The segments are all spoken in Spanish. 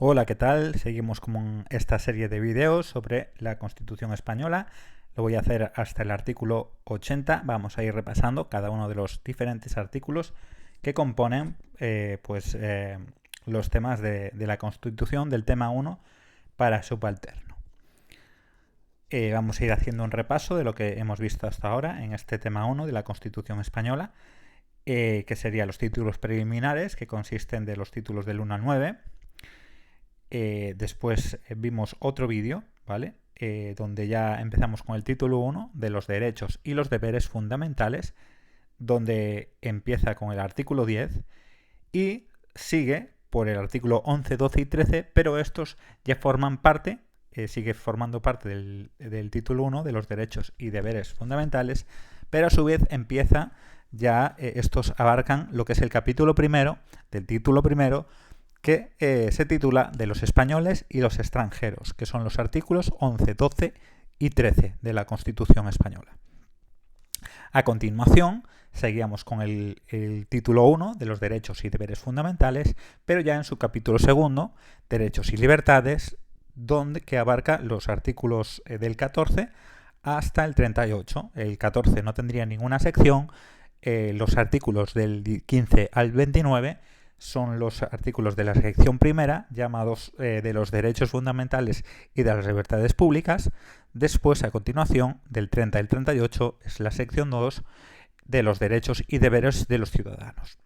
Hola, ¿qué tal? Seguimos con esta serie de vídeos sobre la Constitución española. Lo voy a hacer hasta el artículo 80. Vamos a ir repasando cada uno de los diferentes artículos que componen los temas de la Constitución del tema 1 para subalterno. Vamos a ir haciendo un repaso de lo que hemos visto hasta ahora en este tema 1 de la Constitución española, que serían los títulos preliminares, que consisten de los títulos del 1 al 9. Después vimos otro vídeo, ¿vale? Donde ya empezamos con el título 1 de los derechos y los deberes fundamentales, donde empieza con el artículo 10 y sigue por el artículo 11, 12 y 13, pero estos ya forman parte, sigue formando parte del título 1 de los derechos y deberes fundamentales, pero a su vez empieza ya, estos abarcan lo que es el capítulo primero del título primero, que se titula de los españoles y los extranjeros, que son los artículos 11, 12 y 13 de la Constitución española. A continuación, seguíamos con el título 1 de los derechos y deberes fundamentales, pero ya en su capítulo segundo, derechos y libertades, que abarca los artículos del 14 hasta el 38. El 14 no tendría ninguna sección, los artículos del 15 al 29 son los artículos de la sección primera, llamados de los derechos fundamentales y de las libertades públicas. Después, a continuación, del 30 al 38, es la sección 2 de los derechos y deberes de los ciudadanos.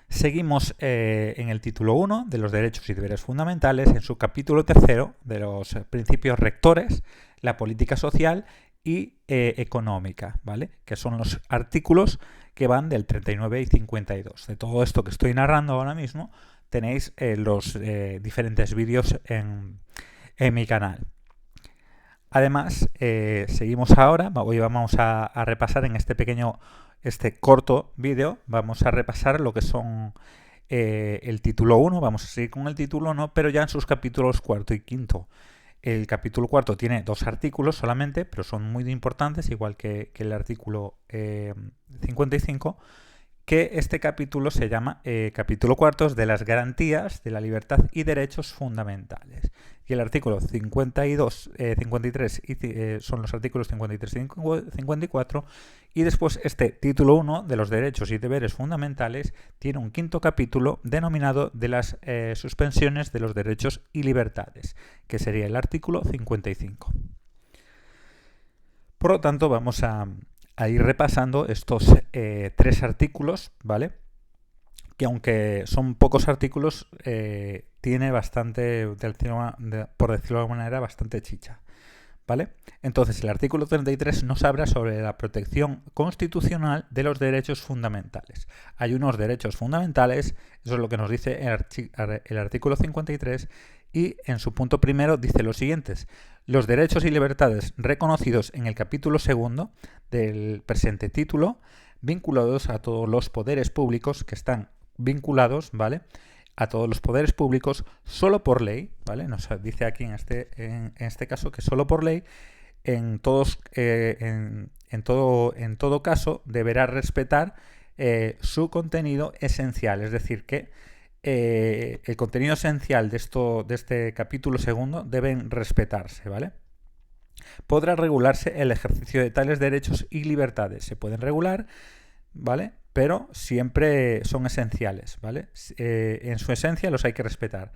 Seguimos en el título 1 de los derechos y deberes fundamentales, en su capítulo tercero de los principios rectores, la política social y económica, ¿vale? Que son los artículos que van del 39 y 52. De todo esto que estoy narrando ahora mismo, tenéis los diferentes vídeos en mi canal. Además, seguimos ahora, hoy vamos a repasar en este corto vídeo, vamos a repasar lo que son el título 1, vamos a seguir con el título 1, pero ya en sus capítulos cuarto y quinto. El capítulo cuarto tiene 2 artículos solamente, pero son muy importantes, igual que el artículo 55, que este capítulo se llama capítulo cuarto de las garantías de la libertad y derechos fundamentales. Y el artículo 52, 53 son los artículos 53 y 54. Y después este título 1 de los derechos y deberes fundamentales tiene un quinto capítulo denominado de las suspensiones de los derechos y libertades, que sería el artículo 55. Por lo tanto, vamos a ir repasando estos 3 artículos, ¿vale? Que aunque son pocos artículos, tiene bastante, por decirlo de alguna manera, bastante chicha, ¿vale? Entonces, el artículo 33 nos habla sobre la protección constitucional de los derechos fundamentales. Hay unos derechos fundamentales, eso es lo que nos dice el artículo 53, y en su punto primero dice lo siguientes: los derechos y libertades reconocidos en el capítulo segundo del presente título, vinculados a todos los poderes públicos, que están vinculados, ¿vale?, a todos los poderes públicos solo por ley, ¿vale? Nos dice aquí en este caso que solo por ley, en todo caso deberá respetar su contenido esencial, es decir, que el contenido esencial de este capítulo segundo deben respetarse, ¿vale? Podrá regularse el ejercicio de tales derechos y libertades. Se pueden regular, ¿vale?, pero siempre son esenciales, ¿vale? En su esencia los hay que respetar.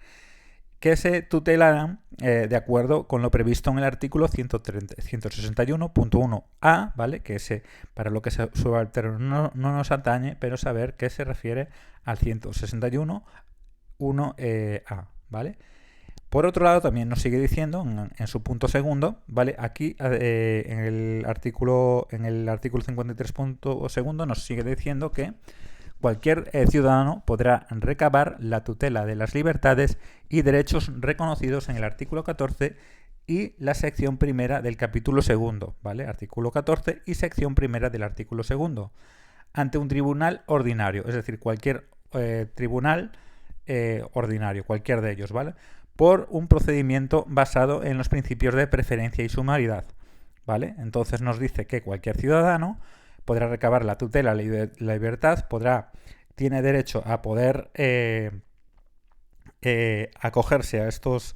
Que se tutelarán de acuerdo con lo previsto en el artículo 161.1a, ¿vale? Que para lo que es subalterno no nos atañe, pero saber que se refiere al 161.1a, ¿vale? Por otro lado, también nos sigue diciendo en su punto segundo, ¿vale? Aquí en el artículo 53.2 nos sigue diciendo que cualquier ciudadano podrá recabar la tutela de las libertades y derechos reconocidos en el artículo 14 y la sección primera del capítulo segundo, ¿vale? Artículo 14 y sección primera del artículo segundo, ante un tribunal ordinario, es decir, cualquier tribunal ordinario, cualquier de ellos, ¿vale?, por un procedimiento basado en los principios de preferencia y sumariedad, ¿vale? Entonces nos dice que cualquier ciudadano podrá recabar la tutela, la libertad, tiene derecho a poder acogerse a estos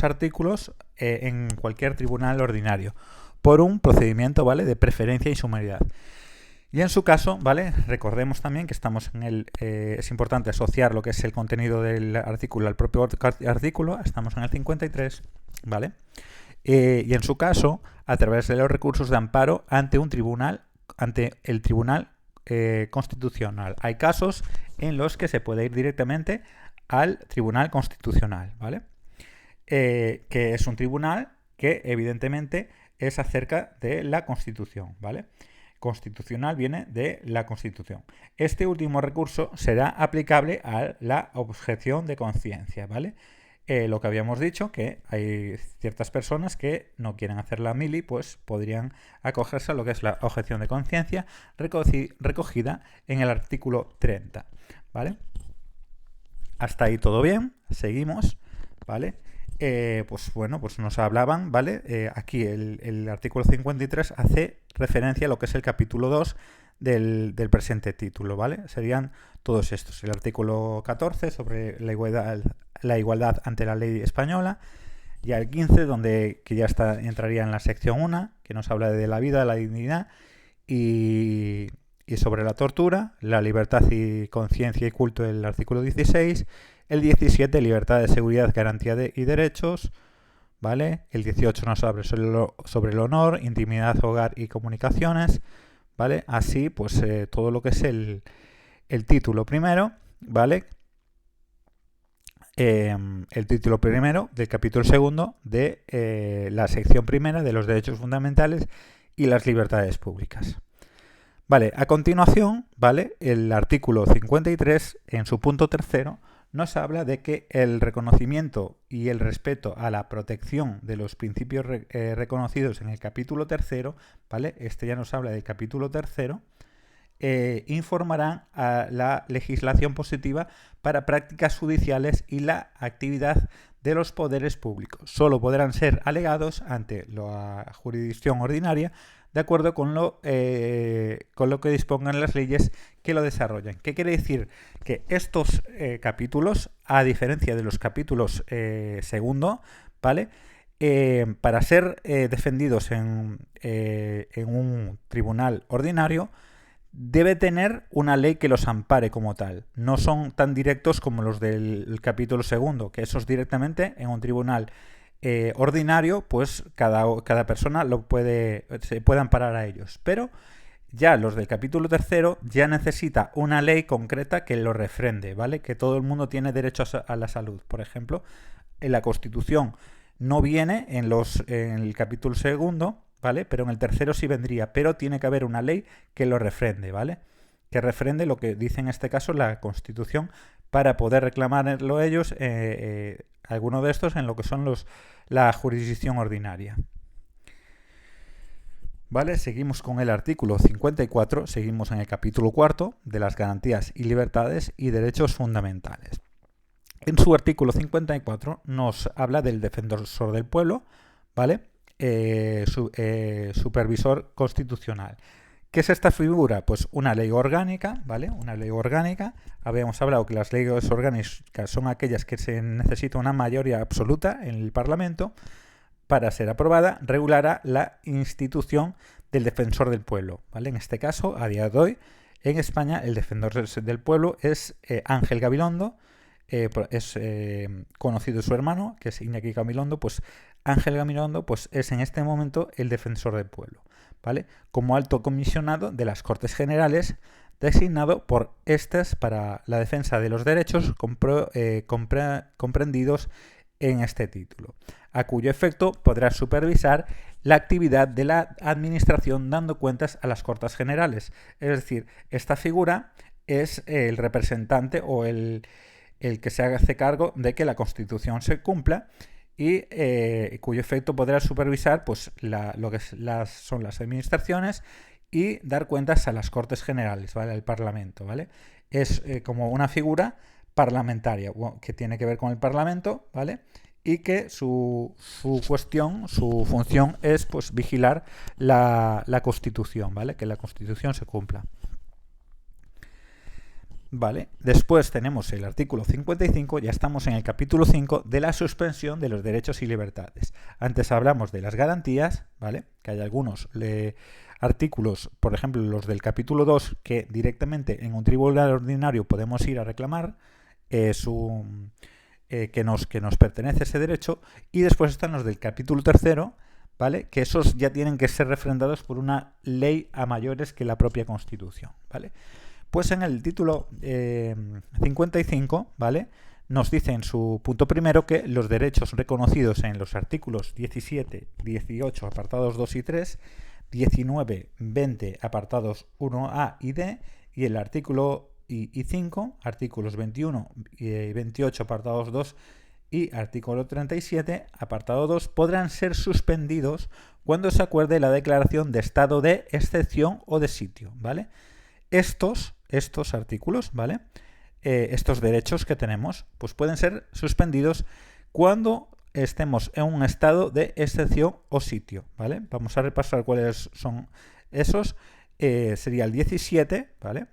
artículos en cualquier tribunal ordinario por un procedimiento, ¿vale?, de preferencia y sumariedad. Y en su caso, ¿vale?, recordemos también que estamos es importante asociar lo que es el contenido del artículo al propio artículo, estamos en el 53, ¿vale? Y en su caso, a través de los recursos de amparo ante el Tribunal Constitucional. Hay casos en los que se puede ir directamente al Tribunal Constitucional, ¿vale? Que es un tribunal que evidentemente es acerca de la Constitución, ¿vale? Constitucional viene de la Constitución. Este último recurso será aplicable a la objeción de conciencia, ¿vale? Lo que habíamos dicho, que hay ciertas personas que no quieren hacer la mili, pues podrían acogerse a lo que es la objeción de conciencia recogida en el artículo 30, ¿vale? Hasta ahí todo bien, seguimos, ¿vale? Pues bueno, pues nos hablaban, ¿vale? Aquí el artículo 53 hace referencia a lo que es el capítulo 2 del presente título, ¿vale? Serían todos estos. El artículo 14 sobre la igualdad ante la ley española, ya el 15 que ya entraría en la sección 1, que nos habla de la vida, la dignidad y sobre la tortura, la libertad y conciencia y culto, el artículo 16, el 17, libertad de seguridad, garantía y derechos, ¿vale? El 18 nos habla sobre el honor, intimidad, hogar y comunicaciones, ¿vale? Así, pues todo lo que es el título primero, ¿vale? El título primero del capítulo segundo de la sección primera de los derechos fundamentales y las libertades públicas. Vale, a continuación, ¿vale?, el artículo 53, en su punto tercero, nos habla de que el reconocimiento y el respeto a la protección de los principios reconocidos en el capítulo tercero, ¿vale?, este ya nos habla del capítulo tercero, informarán a la legislación positiva para prácticas judiciales y la actividad de los poderes públicos. Solo podrán ser alegados ante la jurisdicción ordinaria de acuerdo con lo que dispongan las leyes que lo desarrollan. ¿Qué quiere decir? Que estos capítulos, a diferencia de los capítulos segundo, ¿vale?, para ser defendidos en un tribunal ordinario, debe tener una ley que los ampare como tal. No son tan directos como los del capítulo segundo, que esos directamente en un tribunal ordinario, pues cada persona se puede amparar a ellos. Pero ya los del capítulo tercero ya necesita una ley concreta que lo refrende, ¿vale? Que todo el mundo tiene derecho a la salud. Por ejemplo, en la Constitución no viene en el capítulo segundo, ¿vale? Pero en el tercero sí vendría, pero tiene que haber una ley que lo refrende, ¿vale? Que refrende lo que dice en este caso la Constitución para poder reclamarlo ellos, alguno de estos, en lo que son la jurisdicción ordinaria. ¿Vale? Seguimos con el artículo 54, seguimos en el capítulo cuarto de las garantías y libertades y derechos fundamentales. En su artículo 54 nos habla del defensor del pueblo, ¿vale? Supervisor constitucional. ¿Qué es esta figura? Pues una ley orgánica, ¿vale? Una ley orgánica. Habíamos hablado que las leyes orgánicas son aquellas que se necesita una mayoría absoluta en el Parlamento para ser aprobada, regulará la institución del defensor del pueblo, ¿vale? En este caso, a día de hoy, en España, el defensor del pueblo es Ángel Gabilondo, es conocido su hermano, que es Iñaki Gabilondo, pues Ángel Gabilondo pues, es en este momento el defensor del pueblo, ¿vale? Como alto comisionado de las Cortes Generales, designado por estas para la defensa de los derechos comprendidos en este título, a cuyo efecto podrá supervisar la actividad de la Administración dando cuentas a las Cortes Generales. Es decir, esta figura es el representante o el que se hace cargo de que la Constitución se cumpla y cuyo efecto podrá supervisar pues, lo que son las administraciones y dar cuentas a las Cortes Generales, ¿vale? Al Parlamento, ¿vale? Es como una figura parlamentaria que tiene que ver con el Parlamento, ¿vale? Y que su función es pues, vigilar la Constitución, ¿vale? Que la Constitución se cumpla. ¿vale? Después tenemos el artículo 55, ya estamos en el capítulo 5 de la suspensión de los derechos y libertades. Antes hablamos de las garantías, ¿vale? Que hay algunos artículos, por ejemplo, los del capítulo 2, que directamente en un tribunal ordinario podemos ir a reclamar que nos pertenece ese derecho, y después están los del capítulo 3, ¿vale? Que esos ya tienen que ser refrendados por una ley a mayores que la propia Constitución, ¿vale? Pues en el título 55, ¿vale? Nos dice en su punto primero que los derechos reconocidos en los artículos 17, 18, apartados 2 y 3, 19, 20, apartados 1A y D, y el artículo y 5, artículos 21 y 28, apartados 2 y artículo 37, apartado 2, podrán ser suspendidos cuando se acuerde la declaración de estado de excepción o de sitio, ¿vale? Estos artículos, ¿vale? Estos derechos que tenemos, pues pueden ser suspendidos cuando estemos en un estado de excepción o sitio, ¿vale? Vamos a repasar cuáles son esos. Sería el 17, ¿vale?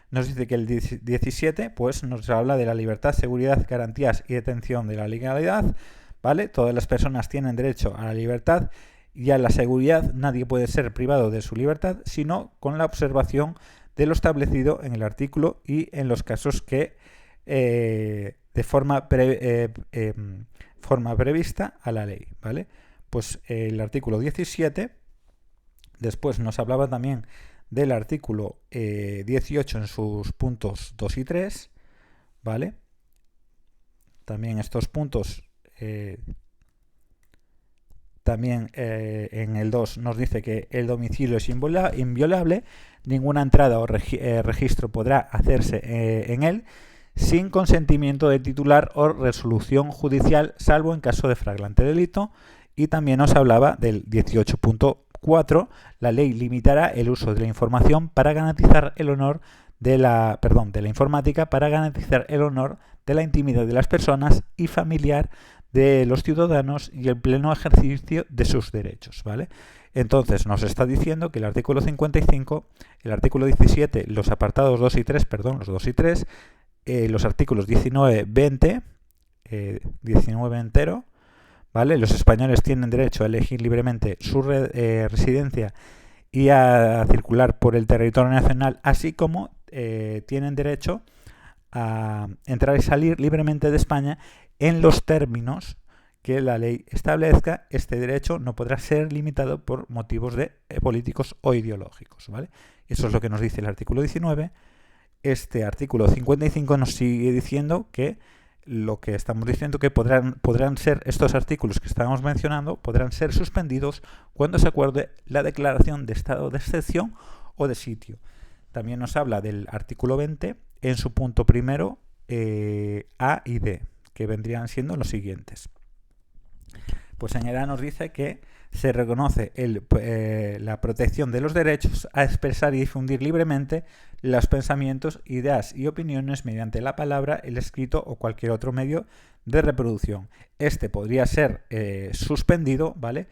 Nos dice que el 17 pues nos habla de la libertad, seguridad, garantías y detención de la legalidad, ¿vale? Todas las personas tienen derecho a la libertad y a la seguridad. Nadie puede ser privado de su libertad, sino con la observación de lo establecido en el artículo y en los casos que de forma prevista a la ley, ¿vale? Pues el artículo 17, después nos hablaba también del artículo 18 en sus puntos 2 y 3, ¿vale? También estos puntos, en el 2 nos dice que el domicilio es inviolable, ninguna entrada o registro podrá hacerse en él sin consentimiento del titular o resolución judicial, salvo en caso de flagrante delito. Y también nos hablaba del 18.4, la ley limitará el uso de la información para garantizar el honor de la informática para garantizar el honor de la intimidad de las personas y familiar de los ciudadanos y el pleno ejercicio de sus derechos, ¿vale? Entonces nos está diciendo que el artículo 55, el artículo 17, los apartados 2 y 3, los 2 y 3, los artículos 19, 20, 19 entero, ¿vale? Los españoles tienen derecho a elegir libremente su residencia y a circular por el territorio nacional, así como tienen derecho a entrar y salir libremente de España en los términos que la ley establezca. Este derecho no podrá ser limitado por motivos políticos o ideológicos, ¿vale? Eso es lo que nos dice el artículo 19. Este artículo 55 nos sigue diciendo que lo que estamos diciendo, que podrán ser estos artículos que estábamos mencionando, podrán ser suspendidos cuando se acuerde la declaración de estado de excepción o de sitio. También nos habla del artículo 20 en su punto primero, A y D, que vendrían siendo los siguientes. Pues en el A nos dice que se reconoce la protección de los derechos a expresar y difundir libremente los pensamientos, ideas y opiniones mediante la palabra, el escrito o cualquier otro medio de reproducción. Este podría ser suspendido, ¿vale?,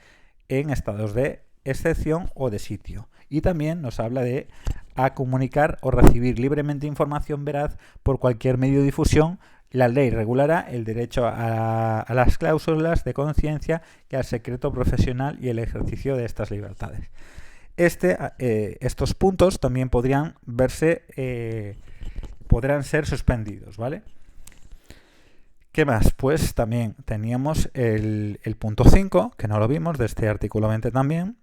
en estados de excepción o de sitio. Y también nos habla de a comunicar o recibir libremente información veraz por cualquier medio de difusión. La ley regulará el derecho a las cláusulas de conciencia y al secreto profesional y el ejercicio de estas libertades. Estos puntos también podrán ser suspendidos, ¿vale? ¿Qué más? Pues también teníamos el punto 5, que no lo vimos, de este artículo 20 también.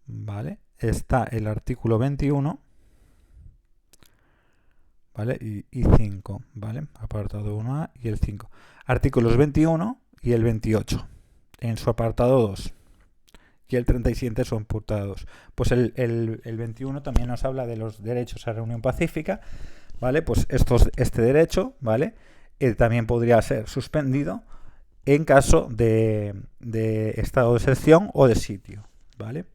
¿Vale? Está el artículo 21, ¿vale? Y 5, ¿vale? Apartado 1A y el 5. Artículos 21 y el 28 en su apartado 2. Y el 37 son apartados. Pues el 21 también nos habla de los derechos a reunión pacífica, ¿vale? Pues este derecho, ¿vale?, también podría ser suspendido en caso de estado de excepción o de sitio, ¿vale?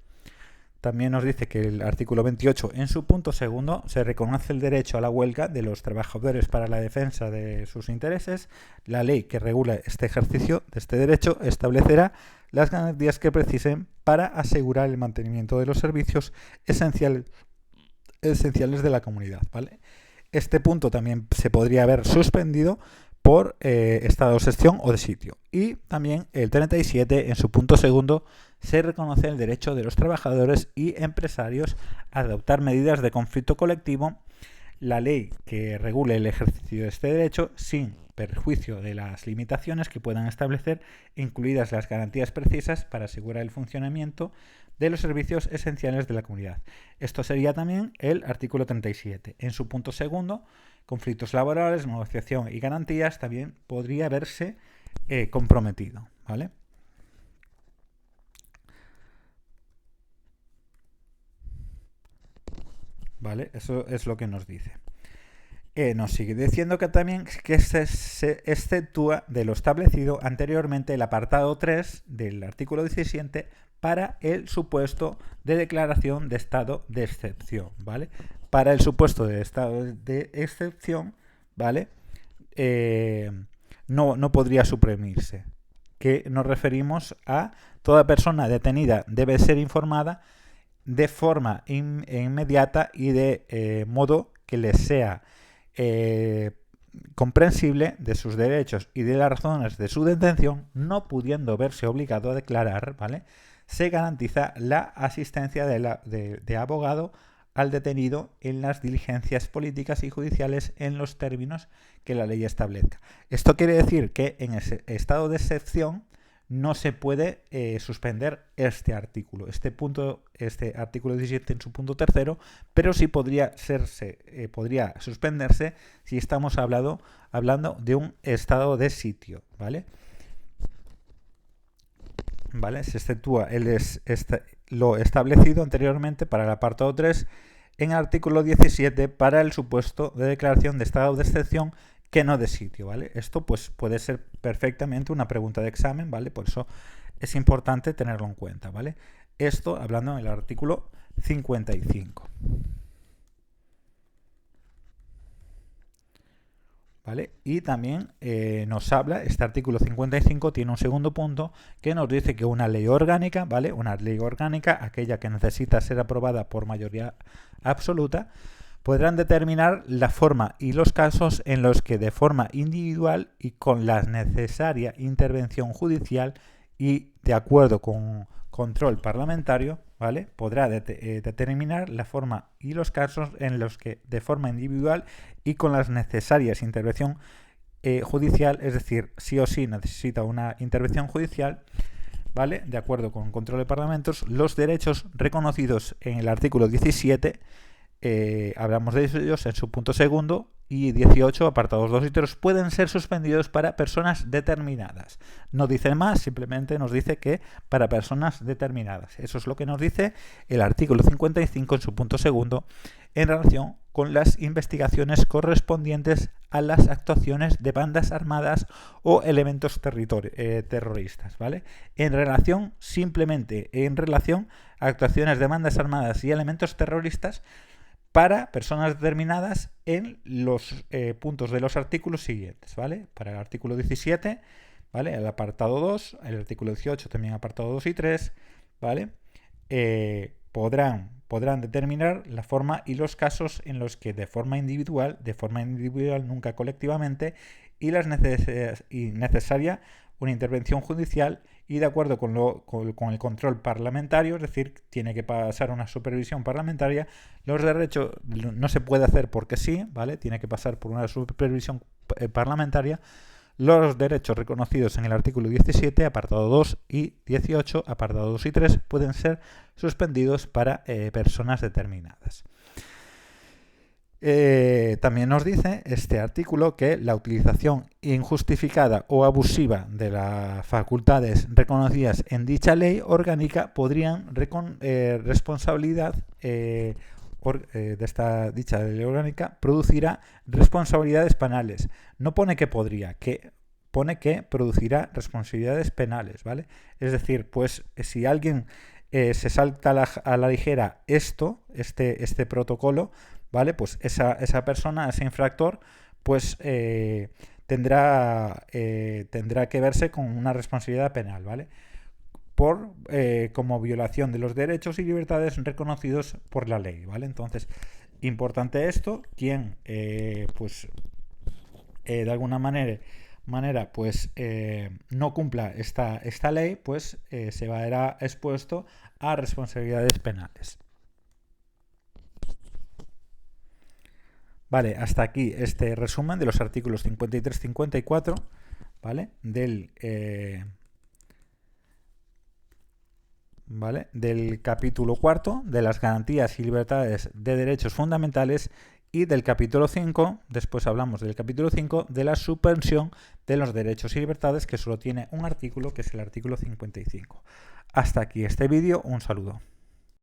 también nos dice que el artículo 28, en su punto segundo, se reconoce el derecho a la huelga de los trabajadores para la defensa de sus intereses. La ley que regula este ejercicio de este derecho establecerá las garantías que precisen para asegurar el mantenimiento de los servicios esenciales de la comunidad, ¿vale? Este punto también se podría haber suspendido por estado de excepción o de sitio. Y también el 37, en su punto segundo, se reconoce el derecho de los trabajadores y empresarios a adoptar medidas de conflicto colectivo. La ley que regule el ejercicio de este derecho sin perjuicio de las limitaciones que puedan establecer, incluidas las garantías precisas para asegurar el funcionamiento de los servicios esenciales de la comunidad. Esto sería también el artículo 37. En su punto segundo, conflictos laborales, negociación y garantías también podría verse comprometido, ¿vale? ¿Vale? Eso es lo que nos dice. Nos sigue diciendo que también que se exceptúa de lo establecido anteriormente el apartado 3 del artículo 17 para el supuesto de declaración de estado de excepción, ¿vale? Para el supuesto de estado de excepción, ¿vale? No podría suprimirse. Que nos referimos a toda persona detenida debe ser informada de forma inmediata y de modo que les sea comprensible de sus derechos y de las razones de su detención, no pudiendo verse obligado a declarar, ¿vale? Se garantiza la asistencia de abogado al detenido en las diligencias políticas y judiciales en los términos que la ley establezca. Esto quiere decir que en ese estado de excepción no se puede suspender este artículo, este artículo 17 en su punto tercero, pero sí podría suspenderse si estamos hablando de un estado de sitio, ¿vale? ¿Vale? Se exceptúa lo establecido anteriormente para el apartado 3 en el artículo 17 para el supuesto de declaración de estado de excepción que no de sitio, ¿vale? Esto pues puede ser perfectamente una pregunta de examen, ¿vale? Por eso es importante tenerlo en cuenta, ¿vale? Esto hablando en el artículo 55. ¿Vale? Y también nos habla, este artículo 55 tiene un segundo punto que nos dice que una ley orgánica, ¿vale? Una ley orgánica, aquella que necesita ser aprobada por mayoría absoluta, podrán determinar la forma y los casos en los que de forma individual y con la necesaria intervención judicial y de acuerdo con control parlamentario, ¿vale? Podrá determinar la forma y los casos en los que de forma individual y con las necesarias intervención judicial, es decir, sí o sí necesita una intervención judicial, ¿vale? De acuerdo con control de parlamentos, los derechos reconocidos en el artículo 17, hablamos de ellos en su punto segundo, y 18, apartados 2 y 3, pueden ser suspendidos para personas determinadas. No dice más, simplemente nos dice que para personas determinadas. Eso es lo que nos dice el artículo 55 en su punto segundo en relación con las investigaciones correspondientes a las actuaciones de bandas armadas o elementos terroristas, ¿vale? Simplemente en relación a actuaciones de bandas armadas y elementos terroristas para personas determinadas en los puntos de los artículos siguientes, ¿vale? Para el artículo 17, ¿vale? El apartado 2, el artículo 18 también apartado 2 y 3, ¿vale? Podrán determinar la forma y los casos en los que de forma individual nunca colectivamente, y necesaria una intervención judicial y de acuerdo con el control parlamentario, es decir, tiene que pasar una supervisión parlamentaria. Los derechos no se puede hacer porque sí, ¿vale? Tiene que pasar por una supervisión parlamentaria. Los derechos reconocidos en el artículo 17, apartado 2 y 18, apartado 2 y 3, pueden ser suspendidos para personas determinadas. También nos dice este artículo que la utilización injustificada o abusiva de las facultades reconocidas en dicha ley orgánica podrían responsabilidad de esta dicha ley orgánica producirá responsabilidades penales. No pone que podría, pone que producirá responsabilidades penales, ¿vale? Es decir, pues si alguien se salta a la ligera este protocolo, ¿vale? Pues esa persona, ese infractor, pues tendrá que verse con una responsabilidad penal, ¿vale? Como violación de los derechos y libertades reconocidos por la ley, ¿vale? Entonces, importante esto, quien pues de alguna manera pues no cumpla esta ley, pues se verá expuesto a responsabilidades penales. Vale, hasta aquí este resumen de los artículos 53-54, ¿vale? Del capítulo cuarto de las garantías y libertades de derechos fundamentales y del capítulo 5, después hablamos del capítulo 5 de la suspensión de los derechos y libertades, que solo tiene un artículo, que es el artículo 55. Hasta aquí este vídeo, un saludo.